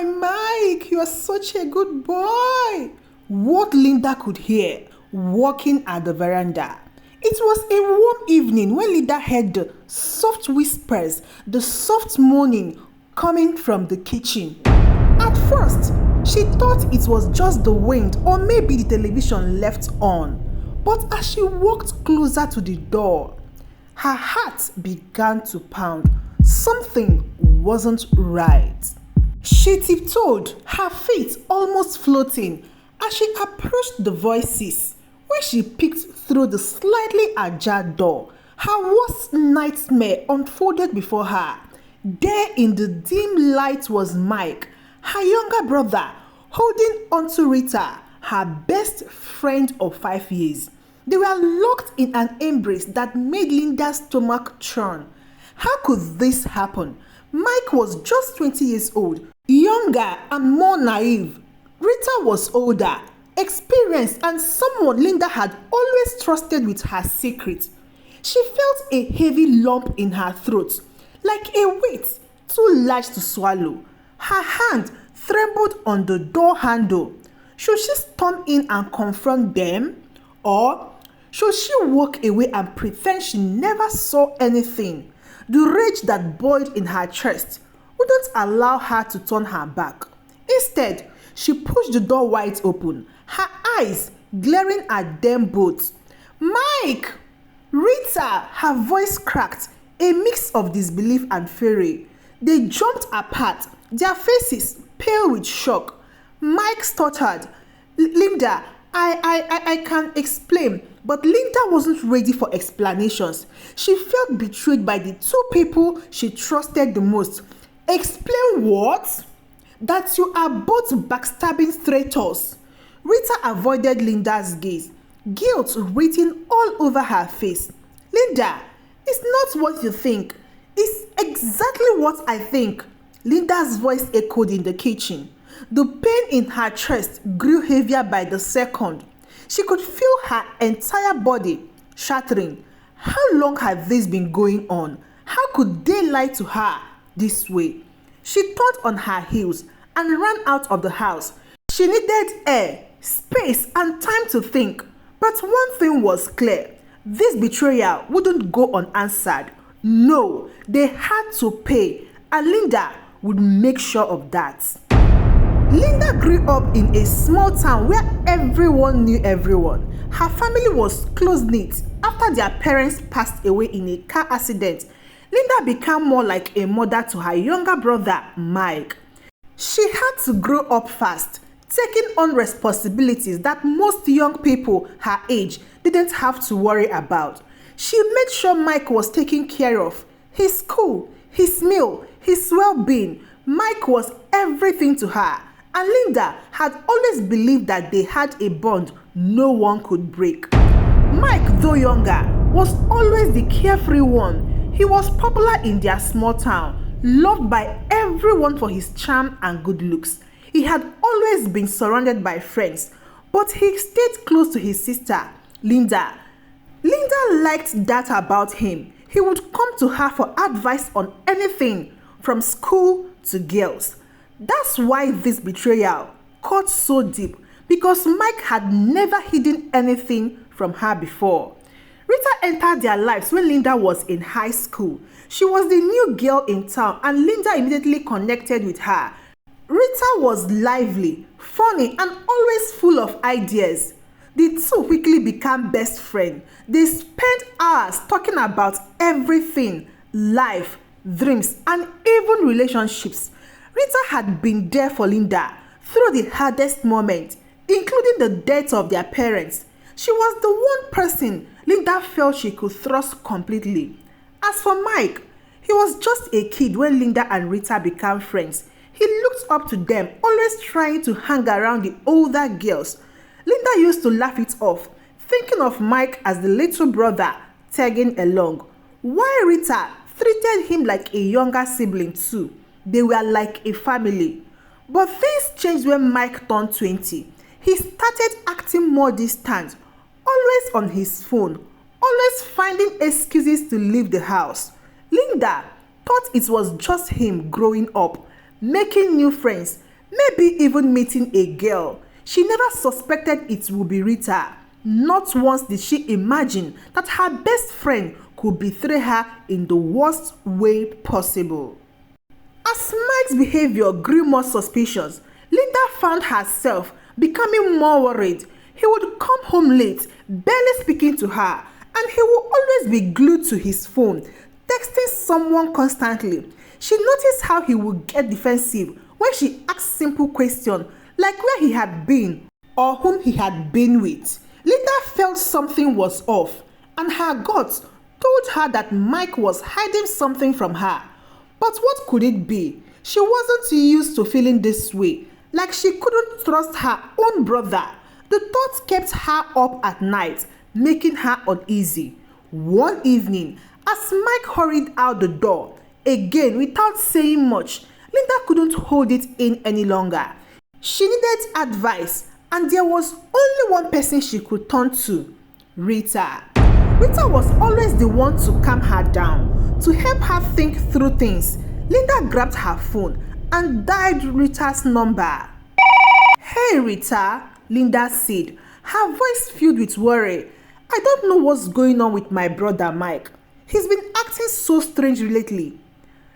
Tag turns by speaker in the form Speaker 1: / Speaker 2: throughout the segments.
Speaker 1: my Mike, you are such a good boy. What Linda could hear walking at the veranda. It was a warm evening when Linda heard the soft whispers, the soft moaning coming from the kitchen. At first, she thought it was just the wind or maybe the television left on. But as she walked closer to the door, her heart began to pound. Something wasn't right. She tiptoed, her feet almost floating, as she approached the voices. When she peeked through the slightly ajar door, her worst nightmare unfolded before her. There in the dim light was Mike, her younger brother, holding onto Rita, her best friend of 5 years. They were locked in an embrace that made Linda's stomach churn. How could this happen? Mike was just 20 years old, younger and more naive. Rita was older, experienced, and someone Linda had always trusted with her secret. She felt a heavy lump in her throat, like a weight too large to swallow. Her hand trembled on the door handle. Should she storm in and confront them? Or should she walk away and pretend she never saw anything? The rage that boiled in her chest wouldn't allow her to turn her back. Instead, she pushed the door wide open, her eyes glaring at them both. Mike! Rita, her voice cracked, a mix of disbelief and fury. They jumped apart, their faces pale with shock. Mike stuttered, Linda, I can explain. But Linda wasn't ready for explanations. She felt betrayed by the two people she trusted the most. Explain what? That you are both backstabbing traitors. Rita avoided Linda's gaze, guilt written all over her face. Linda, it's not what you think. It's exactly what I think. Linda's voice echoed in the kitchen. The pain in her chest grew heavier by the second. She could feel her entire body shattering. How long had this been going on? How could they lie to her this way? She turned on her heels and ran out of the house. She needed air, space, and time to think. But one thing was clear. This betrayal wouldn't go unanswered. No, they had to pay, and Linda would make sure of that. Linda grew up in a small town where everyone knew everyone. Her family was close-knit. After their parents passed away in a car accident, Linda became more like a mother to her younger brother, Mike. She had to grow up fast, taking on responsibilities that most young people her age didn't have to worry about. She made sure Mike was taken care of. His school, his meal, his well-being. Mike was everything to her. And Linda had always believed that they had a bond no one could break. Mike, though younger, was always the carefree one. He was popular in their small town, loved by everyone for his charm and good looks. He had always been surrounded by friends, but he stayed close to his sister, Linda. Linda liked that about him. He would come to her for advice on anything, from school to girls. That's why this betrayal cut so deep, because Mike had never hidden anything from her before. Rita entered their lives when Linda was in high school. She was the new girl in town, and Linda immediately connected with her. Rita was lively, funny, and always full of ideas. The two quickly became best friends. They spent hours talking about everything, life, dreams, and even relationships. Rita had been there for Linda through the hardest moments, including the death of their parents. She was the one person Linda felt she could trust completely. As for Mike, he was just a kid when Linda and Rita became friends. He looked up to them, always trying to hang around the older girls. Linda used to laugh it off, thinking of Mike as the little brother tagging along, while Rita treated him like a younger sibling too. They were like a family. But things changed when Mike turned 20. He started acting more distant, always on his phone, always finding excuses to leave the house. Linda thought it was just him growing up, making new friends, maybe even meeting a girl. She never suspected it would be Rita. Not once did she imagine that her best friend could betray her in the worst way possible. As Mike's behavior grew more suspicious, Linda found herself becoming more worried. He would come home late, barely speaking to her, and he would always be glued to his phone, texting someone constantly. She noticed how he would get defensive when she asked simple questions like where he had been or whom he had been with. Linda felt something was off, and her gut told her that Mike was hiding something from her. But what could it be? She wasn't used to feeling this way, like she couldn't trust her own brother. The thoughts kept her up at night, making her uneasy. One evening, as Mike hurried out the door, again without saying much, Linda couldn't hold it in any longer. She needed advice, and there was only one person she could turn to: Rita. Rita was always the one to calm her down, to help her think through things. Linda grabbed her phone and dialed Rita's number. "Hey Rita," Linda said, her voice filled with worry. "I don't know what's going on with my brother Mike. He's been acting so strange lately."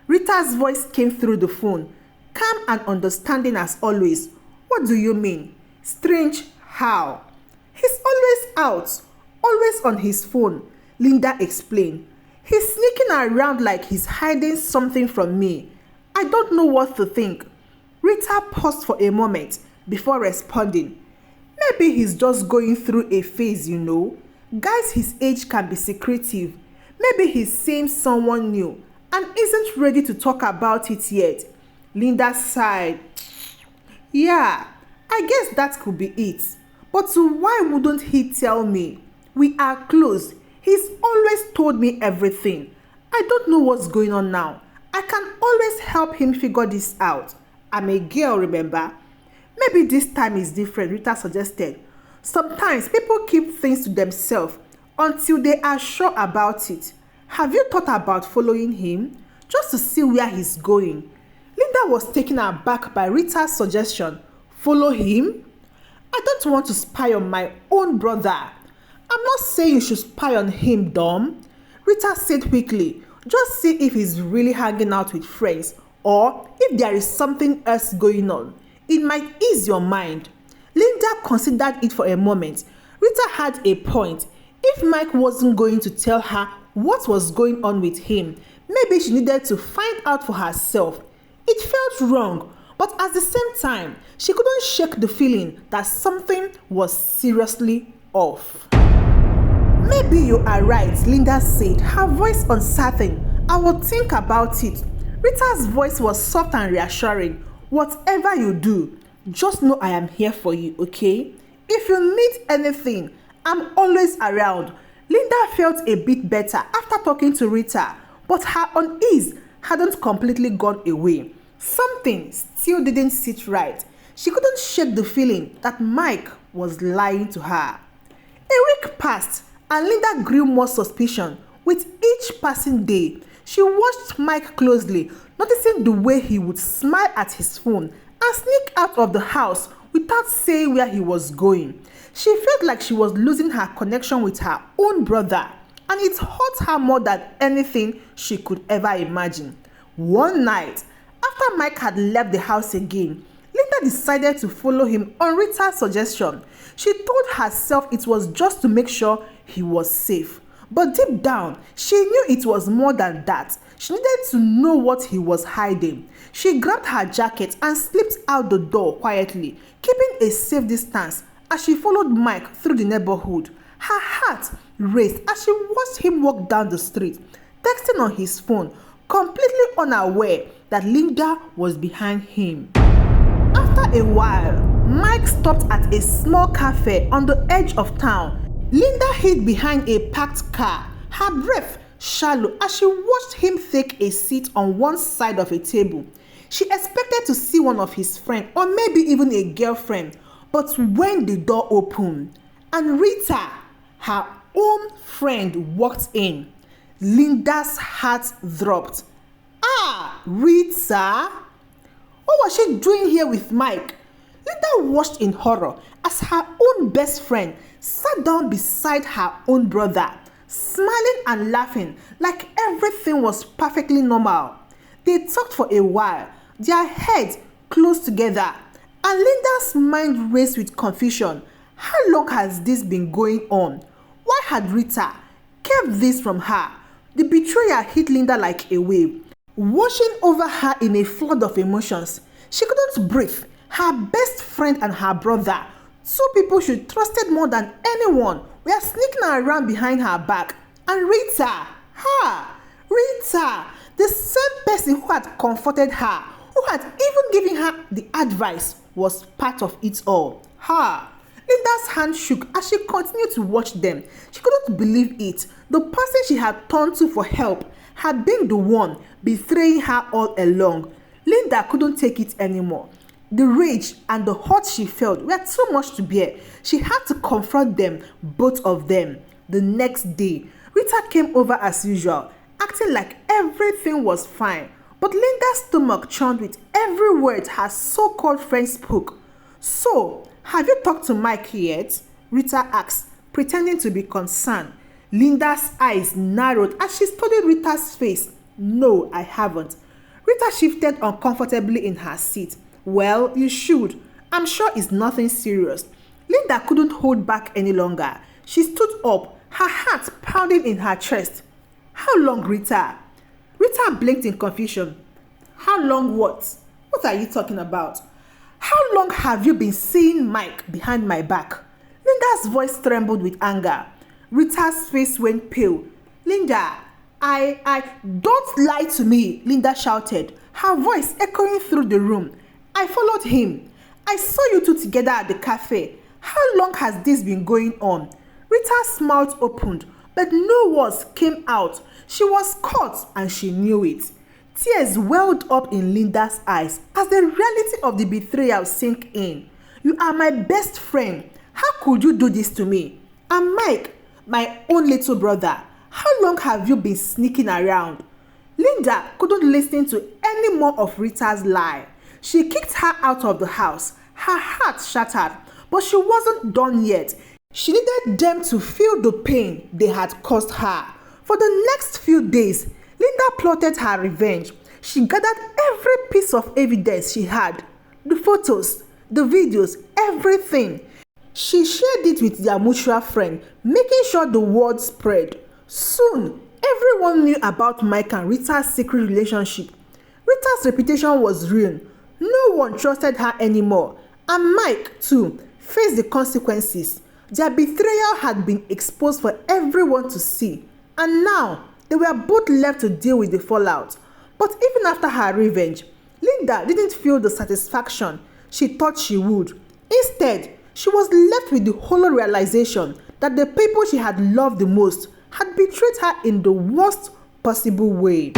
Speaker 1: Rita's voice came through the phone, calm and understanding as always. "What do you mean? Strange how?" "He's always out, always on his phone," Linda explained. "He's sneaking around like he's hiding something from me. I don't know what to think." Rita paused for a moment before responding. "Maybe he's just going through a phase, you know. Guys his age can be secretive. Maybe he's seeing someone new and isn't ready to talk about it yet." Linda sighed. "Yeah, I guess that could be it. But why wouldn't he tell me? We are close. He's always told me everything. I don't know what's going on now. I can always help him figure this out. I'm a girl, remember?" "Maybe this time is different," Rita suggested. "Sometimes people keep things to themselves until they are sure about it. Have you thought about following him, just to see where he's going?" Linda was taken aback by Rita's suggestion. "Follow him? I don't want to spy on my own brother." "I'm not saying you should spy on him, Dom," Rita said quickly. "Just see if he's really hanging out with friends or if there is something else going on. It might ease your mind." Linda considered it for a moment. Rita had a point. If Mike wasn't going to tell her what was going on with him, maybe she needed to find out for herself. It felt wrong, but at the same time, she couldn't shake the feeling that something was seriously off. "Maybe you are right," Linda said, her voice uncertain. "I will think about it." Rita's voice was soft and reassuring. "Whatever you do, just know I am here for you, okay? If you need anything, I'm always around." Linda felt a bit better after talking to Rita, but her unease hadn't completely gone away. Something still didn't sit right. She couldn't shake the feeling that Mike was lying to her. A week passed, and Linda grew more suspicious with each passing day. She watched Mike closely, noticing the way he would smile at his phone and sneak out of the house without saying where he was going. She felt like she was losing her connection with her own brother, and it hurt her more than anything she could ever imagine. One night, after Mike had left the house again, Linda decided to follow him on Rita's suggestion. She told herself it was just to make sure he was safe. But deep down, she knew it was more than that. She needed to know what he was hiding. She grabbed her jacket and slipped out the door quietly, keeping a safe distance as she followed Mike through the neighborhood. Her heart raced as she watched him walk down the street, texting on his phone, completely unaware that Linda was behind him. After a while, Mike stopped at a small cafe on the edge of town. Linda hid behind a parked car, her breath shallow as she watched him take a seat on one side of a table. She expected to see one of his friends or maybe even a girlfriend, but when the door opened and Rita, her own friend, walked in, Linda's heart dropped. "Ah, Rita, What was she doing here with Mike? Linda watched in horror as her own best friend sat down beside her own brother, smiling and laughing like everything was perfectly normal. They talked for a while, their heads close together, and Linda's mind raced with confusion. How long has this been going on? Why had Rita kept this from her? The betrayal hit Linda like a wave, washing over her in a flood of emotions. She couldn't breathe. Her best friend and her brother, two people she trusted more than anyone, were sneaking around behind her back. And Rita, Rita, the same person who had comforted her, who had even given her the advice, was part of it all. Linda's hand shook as she continued to watch them. She couldn't believe it. The person she had turned to for help had been the one betraying her all along. Linda couldn't take it anymore. The rage and the hurt she felt were too much to bear. She had to confront them, both of them. The next day, Rita came over as usual, acting like everything was fine. But Linda's stomach churned with every word her so-called friend spoke. "So, have you talked to Mike yet?" Rita asked, pretending to be concerned. Linda's eyes narrowed as she studied Rita's face. "No, I haven't." Rita shifted uncomfortably in her seat. "Well, you should. I'm sure it's nothing serious." Linda couldn't hold back any longer. She stood up, her heart pounding in her chest. "How long, Rita?" Rita blinked in confusion. "How long what? What are you talking about? How long have you been seeing Mike behind my back?" Linda's voice trembled with anger. Rita's face went pale. "Linda, I don't lie to me," Linda shouted, her voice echoing through the room. "I followed him. I saw you two together at the cafe. How long has this been going on?" Rita's mouth opened, but no words came out. She was caught and she knew it. Tears welled up in Linda's eyes as the reality of the betrayal sank in. "You are my best friend. How could you do this to me? And Mike, my own little brother. How long have you been sneaking around?" Linda couldn't listen to any more of Rita's lie. She kicked her out of the house, her heart shattered, but she wasn't done yet. She needed them to feel the pain they had caused her. For the next few days, Linda plotted her revenge. She gathered every piece of evidence she had, the photos, the videos, everything. She shared it with their mutual friend, making sure the word spread. Soon, everyone knew about Mike and Rita's secret relationship. Rita's reputation was ruined. No one trusted her anymore. And Mike, too, faced the consequences. Their betrayal had been exposed for everyone to see. And now, they were both left to deal with the fallout. But even after her revenge, Linda didn't feel the satisfaction she thought she would. Instead, she was left with the hollow realization that the people she had loved the most had betrayed her in the worst possible way.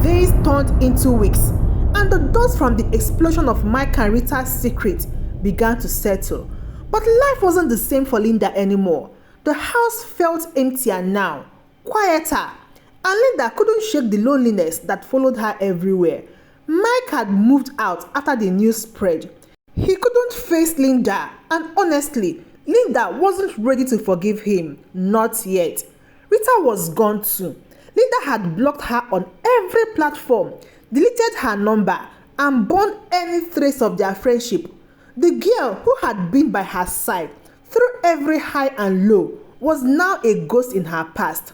Speaker 1: Days turned into weeks, and the dust from the explosion of Mike and Rita's secret began to settle. But life wasn't the same for Linda anymore. The house felt emptier now, quieter, and Linda couldn't shake the loneliness that followed her everywhere. Mike had moved out after the news spread. He couldn't face Linda, and honestly, Linda wasn't ready to forgive him. Not yet. Rita was gone too. Linda had blocked her on every platform, deleted her number, and burned any trace of their friendship. The girl who had been by her side through every high and low was now a ghost in her past.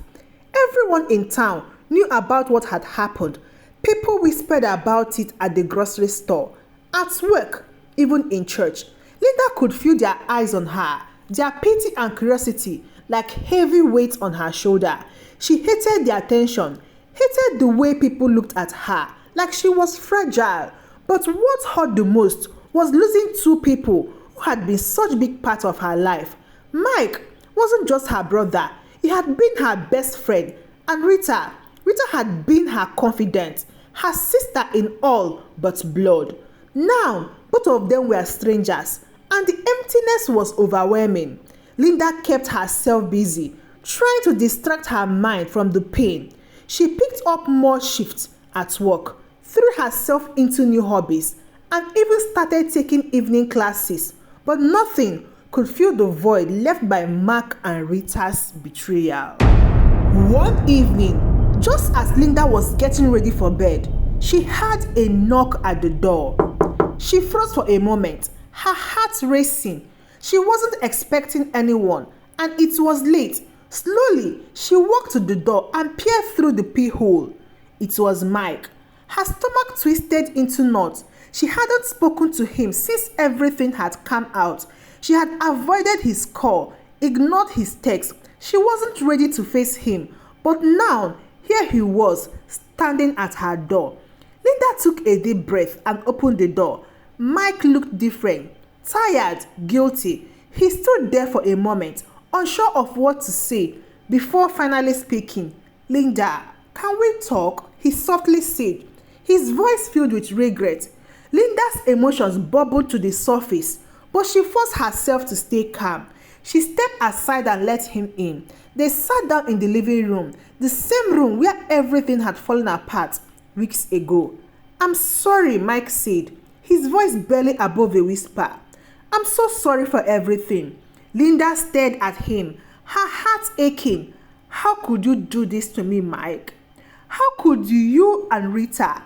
Speaker 1: Everyone in town knew about what had happened. People whispered about it at the grocery store, at work, even in church. Linda could feel their eyes on her, their pity and curiosity like heavy weights on her shoulder. She hated the attention, hated the way people looked at her, like she was fragile. But what hurt the most was losing two people who had been such a big part of her life. Mike wasn't just her brother, he had been her best friend. And Rita had been her confidant, her sister in all but blood. Now, both of them were strangers, and the emptiness was overwhelming. Linda kept herself busy, trying to distract her mind from the pain. She picked up more shifts at work, threw herself into new hobbies, and even started taking evening classes, but nothing could fill the void left by Mark and Rita's betrayal. One evening, just as Linda was getting ready for bed, she heard a knock at the door. She froze for a moment, her heart racing. She wasn't expecting anyone, and it was late. Slowly, she walked to the door and peered through the peephole. It was Mike. Her stomach twisted into knots. She hadn't spoken to him since everything had come out. She had avoided his call, ignored his text. She wasn't ready to face him, but now, here he was, standing at her door. Linda took a deep breath and opened the door. Mike looked different, tired, guilty. He stood there for a moment, unsure of what to say, before finally speaking. "Linda, can we talk?" he softly said, his voice filled with regret. Linda's emotions bubbled to the surface, but she forced herself to stay calm. She stepped aside and let him in. They sat down in the living room, the same room where everything had fallen apart weeks ago. "I'm sorry," Mike said, his voice barely above a whisper. "I'm so sorry for everything." Linda stared at him, her heart aching. "How could you do this to me, Mike? How could you and Rita,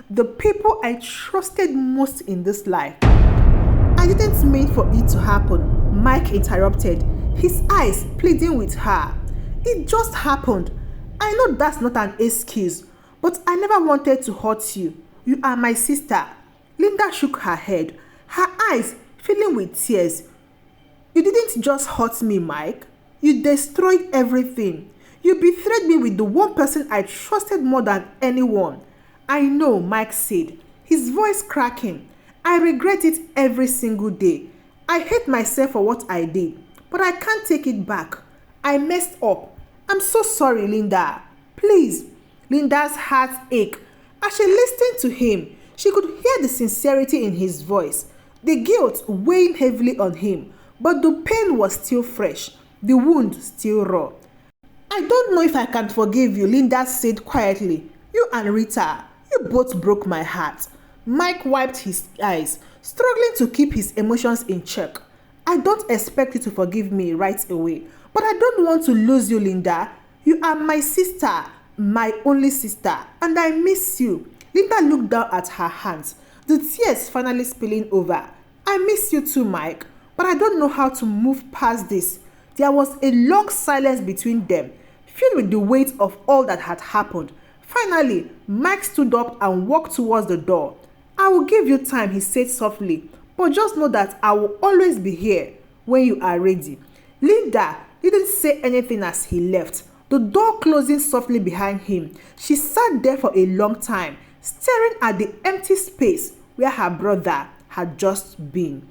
Speaker 1: the people I trusted most in this life?" "I didn't mean for it to happen," Mike interrupted, his eyes pleading with her. "It just happened. I know that's not an excuse, but I never wanted to hurt you. You are my sister." Linda shook her head, her eyes filling with tears. "You didn't just hurt me, Mike. You destroyed everything. You betrayed me with the one person I trusted more than anyone." "I know," Mike said, his voice cracking. "I regret it every single day. I hate myself for what I did, but I can't take it back. I messed up. I'm so sorry, Linda. Please." Linda's heart ached. As she listened to him, she could hear the sincerity in his voice, the guilt weighing heavily on him, but the pain was still fresh, the wound still raw. "I don't know if I can forgive you," Linda said quietly. "You and Rita, you both broke my heart." Mike wiped his eyes, struggling to keep his emotions in check. "I don't expect you to forgive me right away, but I don't want to lose you, Linda. You are my sister, my only sister, and I miss you." Linda looked down at her hands, the tears finally spilling over. "I miss you too, Mike, but I don't know how to move past this." There was a long silence between them, filled with the weight of all that had happened. Finally, Mike stood up and walked towards the door. "I will give you time," he said softly, "but just know that I will always be here when you are ready." Linda didn't say anything as he left, the door closing softly behind him. She sat there for a long time, staring at the empty space where her brother had just been.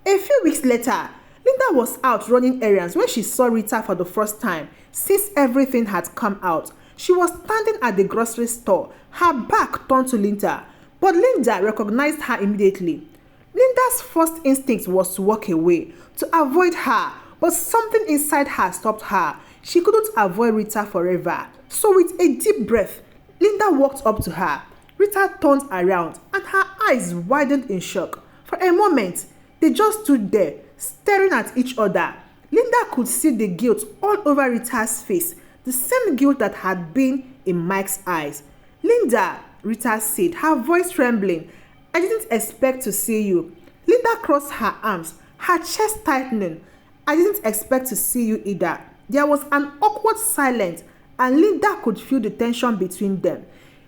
Speaker 1: A few weeks later, Linda was out running errands when she saw Rita for the first time since everything had come out. She was standing at the grocery store, her back turned to Linda, but Linda recognized her immediately. Linda's first instinct was to walk away, to avoid her, but something inside her stopped her. She couldn't avoid Rita forever. So with a deep breath, Linda walked up to her. Rita turned around and her eyes widened in shock. For a moment, they just stood there, staring at each other. Linda could see the guilt all over Rita's face, the same guilt that had been in Mike's eyes. "Linda," Rita said, her voice trembling, "I didn't expect to see you." Linda crossed her arms, her chest tightening. "I didn't expect to see you either." There was an awkward silence, and Linda could feel the tension between them.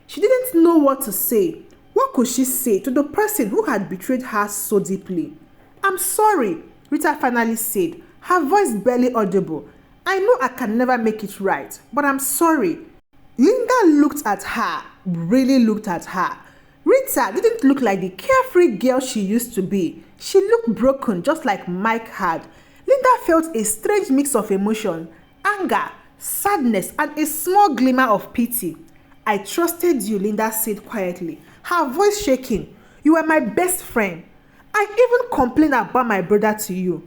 Speaker 1: She didn't know what to say. What could she say to the person who had betrayed her so deeply? "I'm sorry," Rita finally said, her voice barely audible. "I know I can never make it right, but I'm sorry." Linda looked at her, really looked at her. Rita didn't look like the carefree girl she used to be. She looked broken, just like Mike had. Linda felt a strange mix of emotion, anger, sadness, and a small glimmer of pity. "I trusted you," Linda said quietly, her voice shaking. "You were my best friend. I even complained about my brother to you."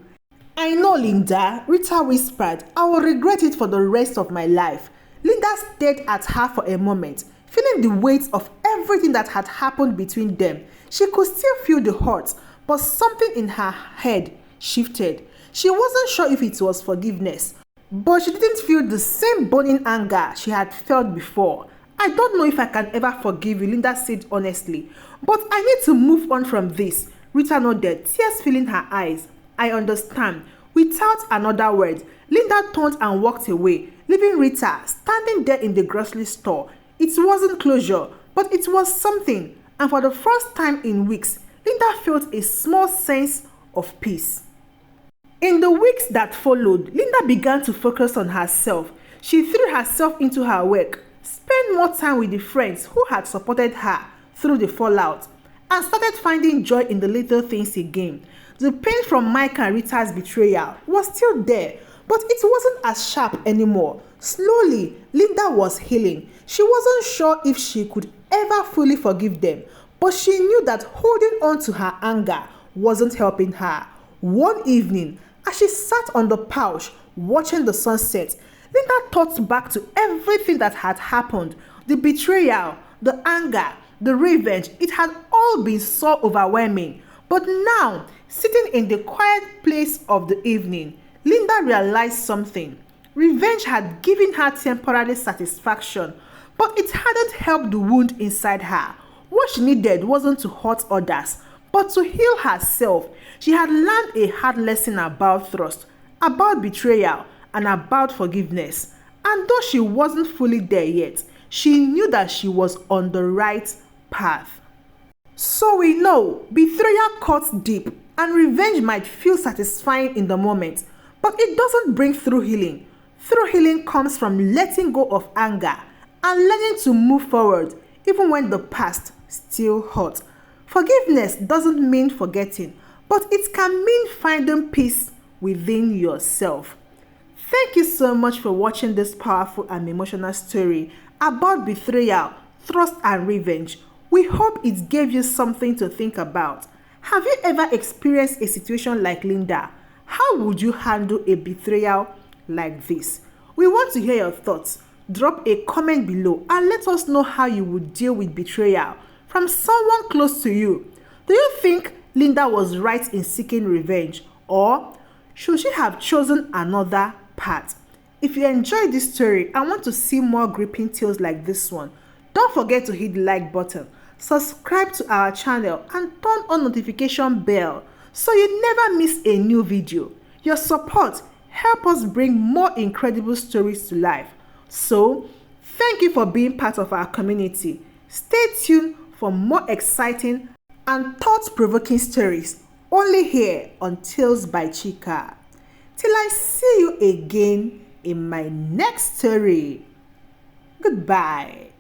Speaker 1: "I know, Linda," Rita whispered. "I will regret it for the rest of my life." Linda stared at her for a moment, feeling the weight of everything that had happened between them. She could still feel the hurt, but something in her head shifted. She wasn't sure if it was forgiveness, but she didn't feel the same burning anger she had felt before. I don't know if I can ever forgive you, Linda said honestly, but I need to move on from this. Rita nodded, tears filling her eyes. I understand. Without another word, Linda turned and walked away, leaving Rita standing there in the grocery store. It wasn't closure, but it was something, and for the first time in weeks, Linda felt a small sense of peace. In the weeks that followed, Linda began to focus on herself. She threw herself into her work, spent more time with the friends who had supported her through the fallout, and started finding joy in the little things again. The pain from Mike and Rita's betrayal was still there, but it wasn't as sharp anymore. Slowly, Linda was healing. She wasn't sure if she could ever fully forgive them, but she knew that holding on to her anger wasn't helping her. One evening, as she sat on the couch watching the sunset, Linda thought back to everything that had happened. The betrayal, the anger, the revenge. It had all been so overwhelming. But now, sitting in the quiet place of the evening, Linda realized something. Revenge had given her temporary satisfaction, but it hadn't helped the wound inside her. What she needed wasn't to hurt others, but to heal herself. She had learned a hard lesson about trust, about betrayal, and about forgiveness. And though she wasn't fully there yet, she knew that she was on the right path. So we know betrayal cuts deep, and revenge might feel satisfying in the moment, but it doesn't bring through healing. True healing comes from letting go of anger and learning to move forward, even when the past still hurts. Forgiveness doesn't mean forgetting, but it can mean finding peace within yourself. Thank you so much for watching this powerful and emotional story about betrayal, trust, and revenge. We hope it gave you something to think about. Have you ever experienced a situation like Linda? How would you handle a betrayal like this? We want to hear your thoughts. Drop a comment below and let us know how you would deal with betrayal from someone close to you. Do you think Linda was right in seeking revenge, or should she have chosen another path? If you enjoyed this story and want to see more gripping tales like this one, don't forget to hit the like button, subscribe to our channel, and turn on notification bell so you never miss a new video. Your support helps us bring more incredible stories to life. So, thank you for being part of our community. Stay tuned for more exciting and thought-provoking stories only here on Tales by Chika. Till I see you again in my next story. Goodbye.